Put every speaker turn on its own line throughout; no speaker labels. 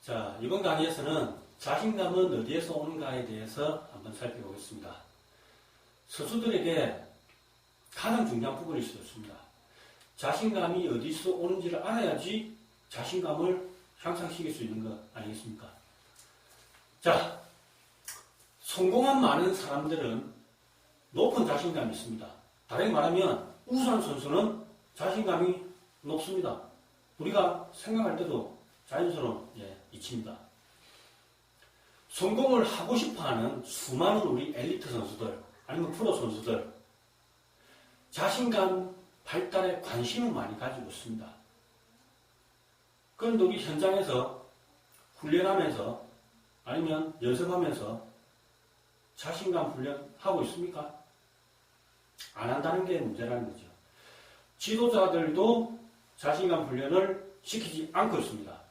자, 이번 강의에서는 자신감은 어디에서 오는가에 대해서 한번 살펴보겠습니다. 선수들에게 가장 중요한 부분일 수도 있습니다. 자신감이 어디서 오는지를 알아야지 자신감을 향상시킬 수 있는 것 아니겠습니까? 자, 성공한 많은 사람들은 높은 자신감이 있습니다. 다르게 말하면 우수한 선수는 자신감이 높습니다. 우리가 생각할 때도 자연스러운 이치입니다. 성공을 하고 싶어하는 수많은 우리 엘리트 선수들 아니면 프로 선수들 자신감 발달에 관심을 많이 가지고 있습니다. 그런데 우리 현장에서 훈련하면서 아니면 연습하면서 자신감 훈련하고 있습니까? 안 한다는 게 문제라는 거죠. 지도자들도 자신감 훈련을 시키지 않고 있습니다.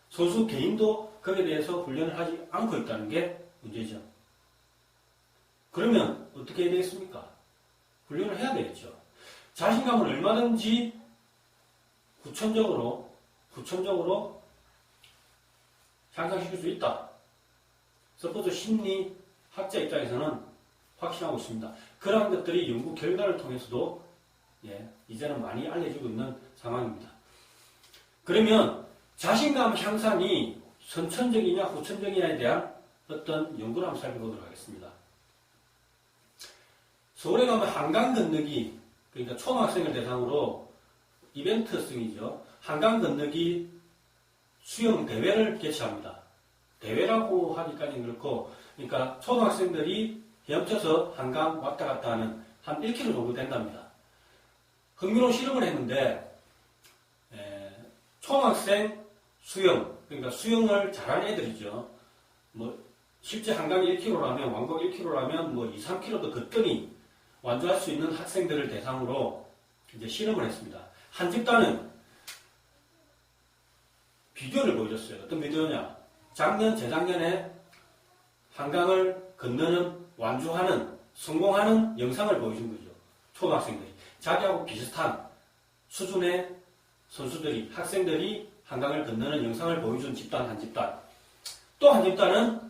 선수 개인도 거기에 대해서 훈련을 하지 않고 있다는 게 문제죠. 그러면 어떻게 해야 되겠습니까? 훈련을 해야 되겠죠. 자신감을 얼마든지 후천적으로 향상시킬 수 있다. 서포트 심리학자 입장에서는 확신하고 있습니다. 그러한 것들이 연구 결과를 통해서도 이제는 많이 알려지고 있는 상황입니다. 그러면 자신감 향상이 선천적이냐 후천적이냐에 대한 어떤 연구를 한번 살펴보도록 하겠습니다. 서울에 가면 한강 건너기, 그러니까 초등학생을 대상으로 이벤트성이죠. 한강 건너기 수영 대회를 개최합니다. 대회라고 하기까지는 그렇고, 그러니까 초등학생들이 헤엄쳐서 한강 왔다 갔다 하는 한 1km 정도 된답니다. 흥미로운 실험을 했는데, 초등학생 수영, 그러니까 수영을 잘하는 애들이죠. 실제 한강이 1km라면, 왕복 1km라면 2, 3km도 거뜬히 완주할 수 있는 학생들을 대상으로 이제 실험을 했습니다. 한 집단은 비디오를 보여줬어요. 어떤 비디오냐? 재작년에 한강을 건너는, 완주하는, 성공하는 영상을 보여준 거죠. 초등학생들이. 자기하고 비슷한 수준의 선수들이, 학생들이 한강을 건너는 영상을 보여준 집단 한 집단. 또 한 집단은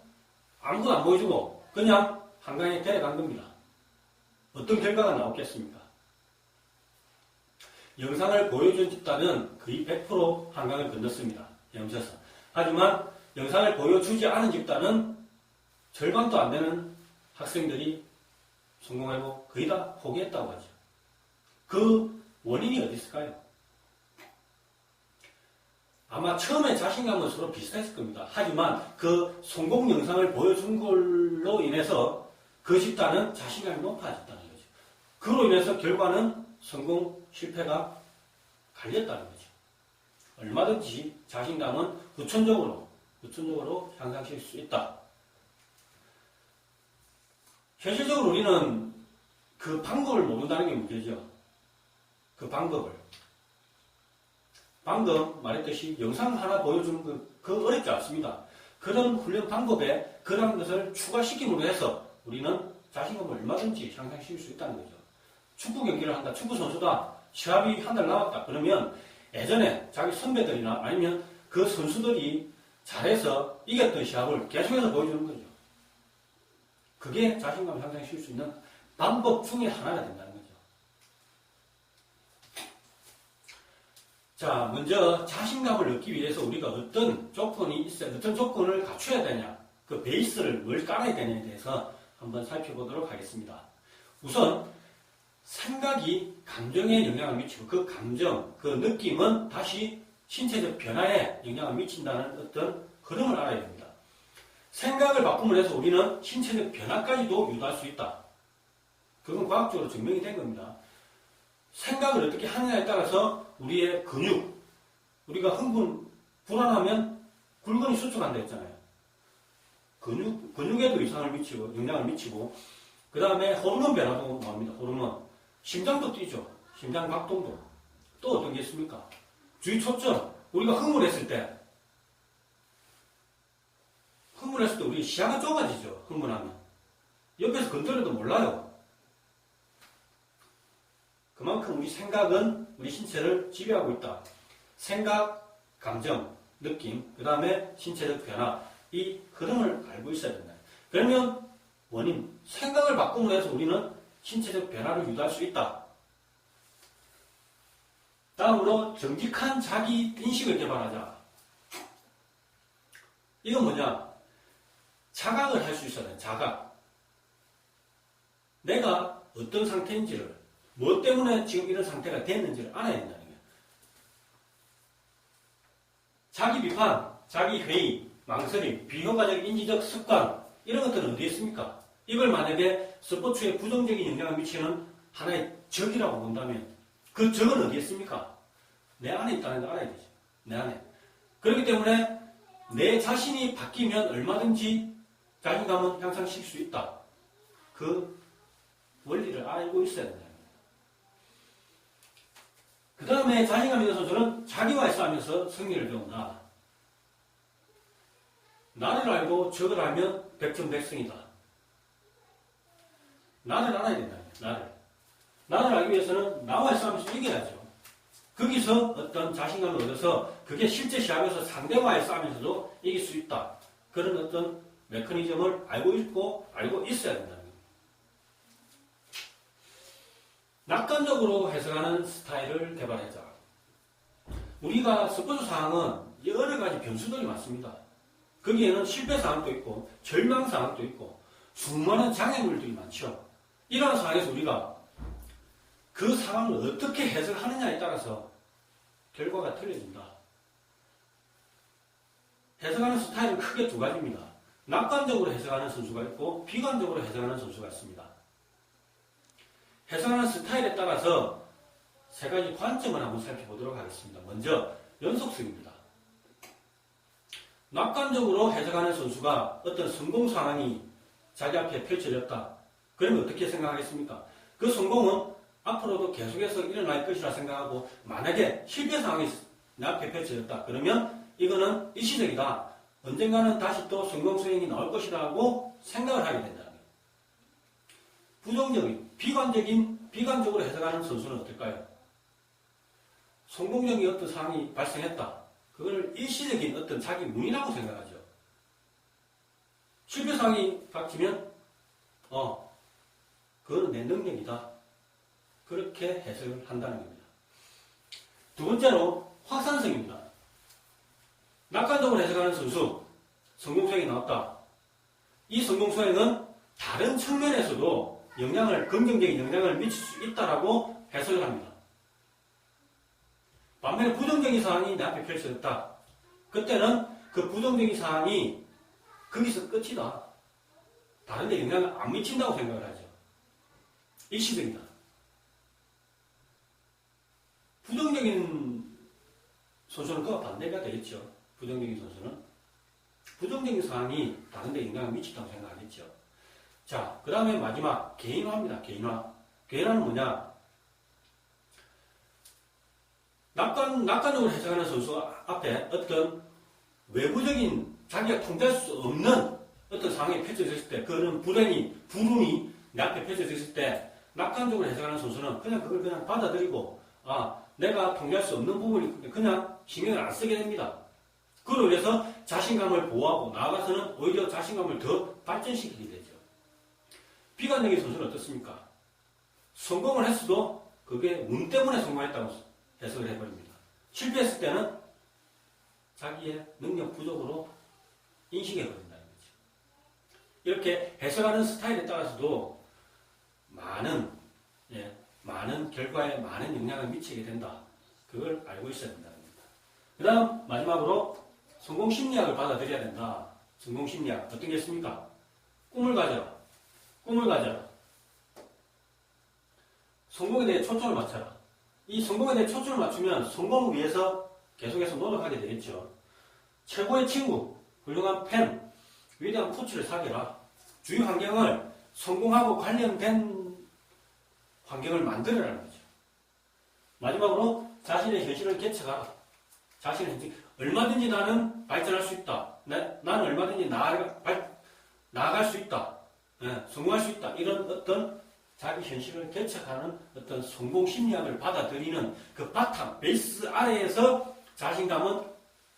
아무것도 안 보여주고 그냥 한강에 데려간 겁니다. 어떤 결과가 나왔겠습니까? 영상을 보여준 집단은 거의 100% 한강을 건넜습니다. 헤엄쳐서. 하지만 영상을 보여주지 않은 집단은 절반도 안 되는 학생들이 성공하고 거의 다 포기했다고 하죠. 그 원인이 어디 있을까요? 아마 처음에 자신감은 서로 비슷했을 겁니다. 하지만 그 성공 영상을 보여준 걸로 인해서 그 집단은 자신감이 높아졌다는 거죠. 그로 인해서 결과는 성공, 실패가 갈렸다는 거죠. 얼마든지 자신감은 후천적으로 향상시킬 수 있다. 현실적으로 우리는 그 방법을 모른다는 게 문제죠. 그 방법을. 방금 말했듯이 영상 하나 보여주는 그 어렵지 않습니다. 그런 훈련 방법에 그런 것을 추가시킴으로 해서 우리는 자신감을 얼마든지 향상시킬 수 있다는 거죠. 축구 경기를 한다. 축구 선수다. 시합이 한 달 남았다. 그러면 예전에 자기 선배들이나 아니면 그 선수들이 잘해서 이겼던 시합을 계속해서 보여주는 거죠. 그게 자신감을 향상시킬 수 있는 방법 중에 하나가 된다는 거죠. 자, 먼저 자신감을 얻기 위해서 우리가 어떤 조건이 있어야, 어떤 조건을 갖춰야 되냐, 그 베이스를 뭘 깔아야 되냐에 대해서 한번 살펴보도록 하겠습니다. 우선 생각이 감정에 영향을 미치고 그 감정, 그 느낌은 다시 신체적 변화에 영향을 미친다는 어떤 흐름을 알아야 됩니다. 생각을 바꾸면 해서 우리는 신체적 변화까지도 유도할 수 있다. 그건 과학적으로 증명이 된 겁니다. 생각을 어떻게 하느냐에 따라서 우리의 근육, 우리가 불안하면 굴근이 수축한다 했잖아요. 근육에도 영향을 미치고, 그 다음에 호르몬 변화도 나옵니다. 호르몬. 심장도 뛰죠. 심장 박동도. 또 어떤 게 있습니까? 주의 초점. 우리가 흥분했을 때 우리 시야가 좁아지죠. 흥분하면. 옆에서 건드려도 몰라요. 그만큼 우리 생각은 우리 신체를 지배하고 있다. 생각, 감정, 느낌, 그 다음에 신체적 변화, 이 흐름을 알고 있어야 된다. 그러면 원인, 생각을 바꿈으로 해서 우리는 신체적 변화를 유도할 수 있다. 다음으로 정직한 자기 인식을 개발하자. 이건 뭐냐? 자각을 할 수 있어야 돼. 자각. 내가 어떤 상태인지를, 뭐 때문에 지금 이런 상태가 됐는지를 알아야 된다는 거예요. 자기 비판, 자기 회의, 망설임, 비효과적 인지적 습관, 이런 것들은 어디에 있습니까? 이걸 만약에 스포츠에 부정적인 영향을 미치는 하나의 적이라고 본다면 그 적은 어디에 있습니까? 내 안에 있다는 걸 알아야 되죠. 내 안에. 그렇기 때문에 내 자신이 바뀌면 얼마든지 자신감은 향상시킬 수 있다. 그 원리를 알고 있어야 된다. 그 다음에 자신감 있는 선수는 자기와의 싸움에서 승리를 배운다. 나를 알고 적을 알면 백전백승이다. 나를 알아야 된다. 나를 알기 위해서는 나와의 싸움에서 이겨야죠. 거기서 어떤 자신감을 얻어서 그게 실제 시합에서 상대와의 싸움에서도 이길 수 있다. 그런 어떤 메커니즘을 알고 있어야 된다는 겁니다. 낙관적으로 해석하는 스타일을 개발하자. 우리가 스포츠 상황은 여러 가지 변수들이 많습니다. 거기에는 실패 상황도 있고 절망 상황도 있고 수많은 장애물들이 많죠. 이러한 상황에서 우리가 그 상황을 어떻게 해석하느냐에 따라서 결과가 틀려진다. 해석하는 스타일은 크게 두 가지입니다. 낙관적으로 해석하는 선수가 있고 비관적으로 해석하는 선수가 있습니다. 해석하는 스타일에 따라서 세 가지 관점을 한번 살펴보도록 하겠습니다. 먼저 연속성입니다. 낙관적으로 해석하는 선수가 어떤 성공 상황이 자기 앞에 펼쳐졌다. 그러면 어떻게 생각하겠습니까? 그 성공은 앞으로도 계속해서 일어날 것이라 생각하고 만약에 실패 상황이 내 앞에 펼쳐졌다. 그러면 이거는 일시적이다. 언젠가는 다시 또 성공 수행이 나올 것이라고 생각을 하게 된다는 거예요. 부정적인, 비관적으로 해석하는 선수는 어떨까요? 성공적인 어떤 상황이 발생했다. 그걸 일시적인 어떤 자기 운이라고 생각하죠. 실패 상황이 닥치면 그거는 내 능력이다. 그렇게 해석을 한다는 겁니다. 두 번째로 확산성입니다. 낙관적으로 해석하는 선수, 성공수행이 나왔다. 이 성공수행은 다른 측면에서도 긍정적인 영향을 미칠 수 있다라고 해석을 합니다. 반면에 부정적인 상황이 내 앞에 펼쳐졌다. 그때는 그 부정적인 상황이 거기서 끝이다. 다른 데 영향을 안 미친다고 생각을 하죠. 일시적이다. 부정적인 선수는 그와 반대가 되겠죠. 부정적인 선수는. 부정적인 상황이 다른 데 영향을 미친다고 생각하겠죠. 자, 그 다음에 마지막, 개인화입니다. 개인화는 뭐냐? 낙관적으로 해석하는 선수 앞에 어떤 외부적인 자기가 통제할 수 없는 어떤 상황이 펼쳐졌을 때, 그런 불운이 내 앞에 펼쳐졌을 때, 낙관적으로 해석하는 선수는 그걸 그냥 받아들이고, 내가 통제할 수 없는 부분이 그냥 신경을 안 쓰게 됩니다. 그로 인해서 자신감을 보호하고 나아가서는 오히려 자신감을 더 발전시키게 되죠. 비관적인 선수는 어떻습니까? 성공을 했어도 그게 운 때문에 성공했다고 해석을 해버립니다. 실패했을 때는 자기의 능력 부족으로 인식해버린다는 거죠. 이렇게 해석하는 스타일에 따라서도 많은 결과에 많은 영향을 미치게 된다. 그걸 알고 있어야 된다는 겁니다. 그 다음 마지막으로 성공 심리학을 받아들여야 된다. 성공 심리학 어떤 게 있습니까? 꿈을 가져라. 성공에 대해 초점을 맞춰라. 이 성공에 대해 초점을 맞추면 성공을 위해서 계속해서 노력하게 되겠죠. 최고의 친구, 훌륭한 팬, 위대한 코치를 사귀라. 주위 환경을 성공하고 관련된 환경을 만들어라는 거죠. 마지막으로 자신의 현실을 개척하라. 자신의 현실. 얼마든지 나는 발전할 수 있다. 나는 얼마든지 나아갈 수 있다. 성공할 수 있다. 이런 어떤 자기 현실을 개척하는 어떤 성공 심리학을 받아들이는 그 바탕, 베이스 아래에서 자신감은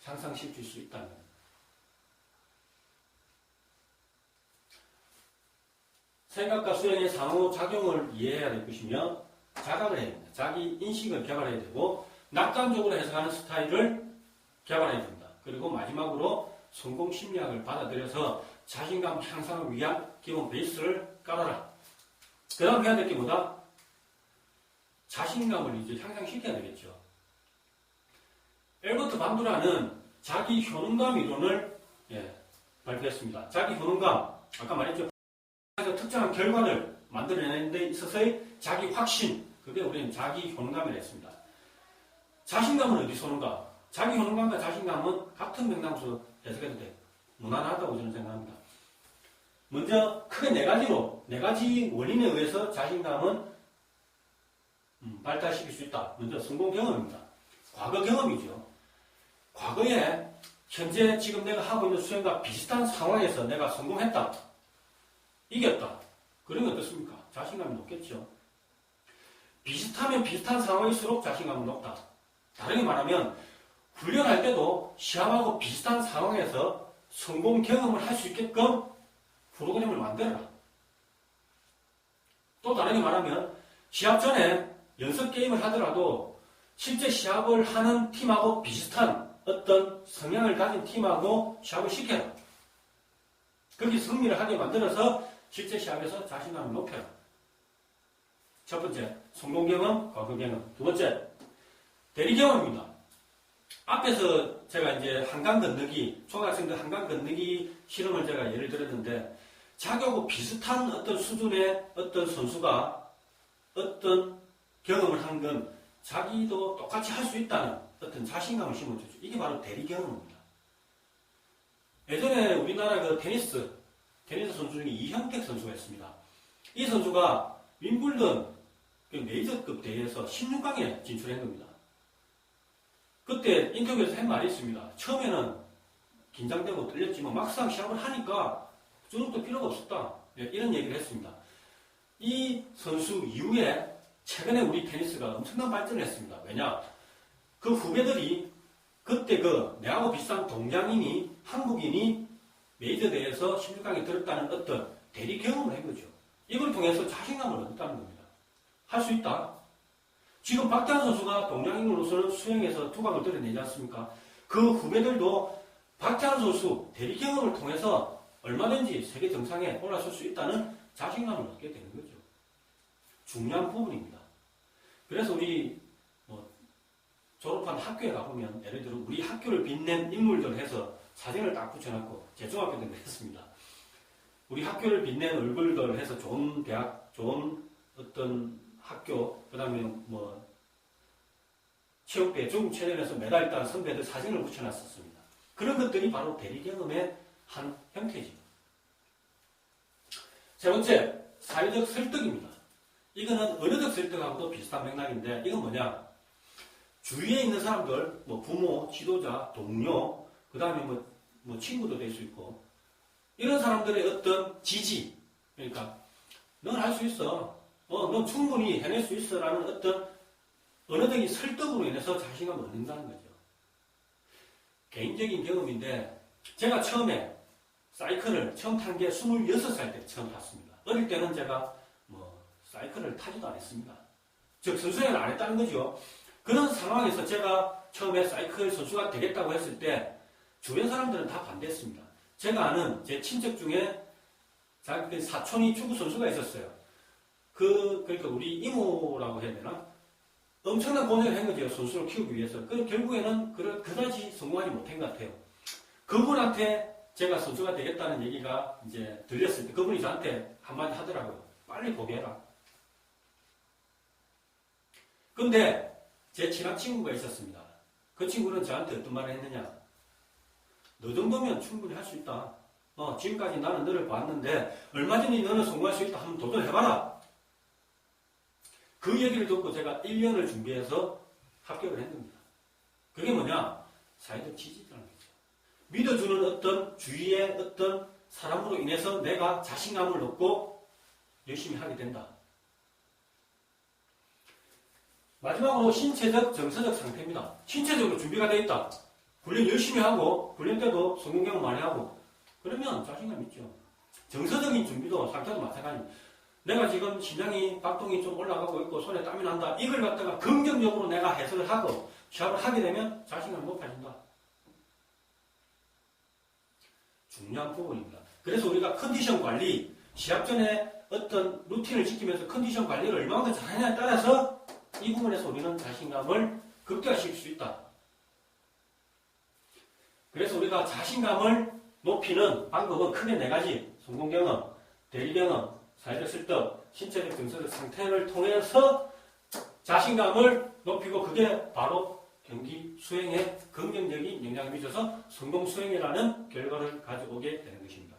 향상시킬 수 있다는 겁니다. 생각과 수행의 상호작용을 이해해야 될 것이며 자각을 해야 됩니다. 자기 인식을 개발해야 되고 낙관적으로 해석하는 스타일을 개발해야 됩니다. 그리고 마지막으로 성공 심리학을 받아들여서 자신감 향상을 위한 기본 베이스를 깔아라. 그 다음 해야 될 게 뭐다? 자신감을 이제 향상시켜야 되겠죠. 엘버트 반두라는 자기 효능감 이론을 발표했습니다. 자기 효능감, 아까 말했죠. 특정한 결과를 만들어내는 데 있어서의 자기 확신, 그게 우리는 자기 효능감이라 했습니다. 자신감은 어디서 오는가? 자기 효능감과 자신감은 같은 맥락으로 해석해도 돼요. 무난하다고 저는 생각합니다. 먼저 크게 네 가지 원인에 의해서 자신감은 발달시킬 수 있다. 먼저 성공 경험입니다. 과거 경험이죠. 과거에 현재 지금 내가 하고 있는 수행과 비슷한 상황에서 내가 성공했다. 이겼다. 그러면 어떻습니까? 자신감이 높겠죠. 비슷하면 비슷한 상황일수록 자신감은 높다. 다르게 말하면 훈련할 때도 시합하고 비슷한 상황에서 성공 경험을 할 수 있게끔 프로그램을 만들어라. 또 다르게 말하면 시합 전에 연습 게임을 하더라도 실제 시합을 하는 팀하고 비슷한 어떤 성향을 가진 팀하고 시합을 시켜라. 그렇게 승리를 하게 만들어서 실제 시합에서 자신감을 높여라. 첫 번째, 성공 경험, 과거 경험. 두 번째, 대리 경험입니다. 앞에서 제가 이제 한강 건너기, 초등학생들 한강 건너기 실험을 제가 예를 들었는데, 자기하고 비슷한 어떤 수준의 어떤 선수가 어떤 경험을 한 건 자기도 똑같이 할 수 있다는 어떤 자신감을 심어주죠. 이게 바로 대리 경험입니다. 예전에 우리나라 그 테니스 선수 중에 이형택 선수가 있습니다. 이 선수가 윈블던 메이저급 대회에서 16강에 진출한 겁니다. 그때 인터뷰에서 한 말이 있습니다. 처음에는 긴장되고 떨렸지만 막상 시합을 하니까 주눅도 필요가 없었다. 이런 얘기를 했습니다. 이 선수 이후에 최근에 우리 테니스가 엄청난 발전을 했습니다. 왜냐? 그 후배들이 그때 내하고 비슷한 동양인이, 한국인이 메이저 대회에서 16강에 들었다는 어떤 대리 경험을 한 거죠. 이걸 통해서 자신감을 얻었다는 겁니다. 할 수 있다. 지금 박태환 선수가 동양인으로서는 수영에서 두각을 드러내지 않습니까? 그 후배들도 박태환 선수 대리 경험을 통해서 얼마든지 세계 정상에 올라설 수 있다는 자신감을 얻게 되는 거죠. 중요한 부분입니다. 그래서 우리 졸업한 학교에 가보면 예를 들어 우리 학교를 빛낸 인물들 해서 사진을 딱 붙여놨고 제 중학교 때도 했습니다. 우리 학교를 빛낸 얼굴들 해서 좋은 대학, 좋은 어떤 학교, 그 다음에 체육대, 중체전에서 메달 따는 선배들 사진을 붙여놨었습니다. 그런 것들이 바로 대리 경험의 한 형태죠. 세 번째, 사회적 설득입니다. 이거는 언어적 설득하고도 비슷한 맥락인데 이건 뭐냐? 주위에 있는 사람들, 부모, 지도자, 동료, 그 다음에 친구도 될 수 있고 이런 사람들의 어떤 지지, 그러니까 넌 할 수 있어, 넌 충분히 해낼 수 있어 라는 어떤 언어적인 설득으로 인해서 자신감을 얻는다는 거죠. 개인적인 경험인데 제가 처음에 사이클을 처음 탄 게 26살 때 처음 탔습니다. 어릴 때는 제가 사이클을 타지도 않았습니다. 즉 선수행을 안 했다는 거죠. 그런 상황에서 제가 처음에 사이클 선수가 되겠다고 했을 때 주변 사람들은 다 반대했습니다. 제가 아는 제 친척 중에 자기 사촌이 축구 선수가 있었어요. 그러니까 우리 이모라고 해야 되나? 엄청난 고생을 한 거죠. 선수를 키우기 위해서. 결국에는 그다지 성공하지 못한 것 같아요. 그분한테 제가 선수가 되겠다는 얘기가 이제 들렸을 때 그분이 저한테 한마디 하더라고요. 빨리 포기해라. 근데 제 친한 친구가 있었습니다. 그 친구는 저한테 어떤 말을 했느냐? 너 정도면 충분히 할 수 있다. 지금까지 나는 너를 봤는데 얼마든지 너는 성공할 수 있다. 한번 도전해봐라. 그 얘기를 듣고 제가 1년을 준비해서 합격을 한 겁니다. 그게 뭐냐? 사회적 지지라는 거죠. 믿어주는 어떤 주위의 어떤 사람으로 인해서 내가 자신감을 얻고 열심히 하게 된다. 마지막으로 신체적, 정서적 상태입니다. 신체적으로 준비가 되어 있다. 훈련 열심히 하고 훈련 때도 성공 경험 많이 하고 그러면 자신감 있죠. 정서적인 준비도 상태도 마찬가지입니다. 내가 지금 심장이 박동이 좀 올라가고 있고 손에 땀이 난다. 이걸 갖다가 긍정적으로 내가 해석을 하고 시합을 하게 되면 자신감이 높아진다. 중요한 부분입니다. 그래서 우리가 컨디션 관리, 시합 전에 어떤 루틴을 지키면서 컨디션 관리를 얼마나 잘하냐에 따라서 이 부분에서 우리는 자신감을 극대화시킬 수 있다. 그래서 우리가 자신감을 높이는 방법은 크게 4가지. 성공 경험, 대리 경험, 사회적 설득, 신체적 정서적 상태를 통해서 자신감을 높이고 그게 바로 경기 수행에 긍정적인 영향을 미쳐서 성공 수행이라는 결과를 가져오게 되는 것입니다.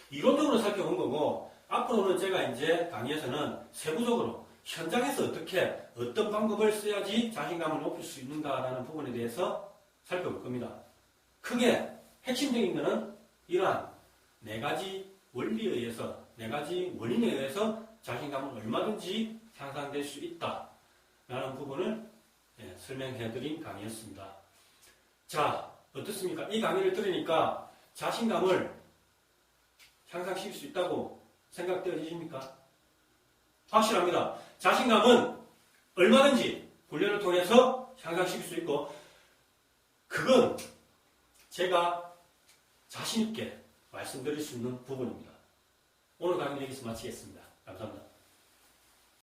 이론적으로 살펴본 거고 앞으로는 제가 이제 강의에서는 세부적으로 현장에서 어떻게 어떤 방법을 써야지 자신감을 높일 수 있는가라는 부분에 대해서 살펴볼 겁니다. 크게 핵심적인 것은 이러한 4가지 원리에 의해서 4가지 원인에 의해서 자신감은 얼마든지 향상될 수 있다라는 부분을 설명해드린 강의였습니다. 자, 어떻습니까? 이 강의를 들으니까 자신감을 향상시킬 수 있다고 생각되어지십니까? 확실합니다. 자신감은 얼마든지 훈련을 통해서 향상시킬 수 있고 그건 제가 자신있게 말씀드릴 수 있는 부분입니다. 오늘 강의 여기서 마치겠습니다. 감사합니다.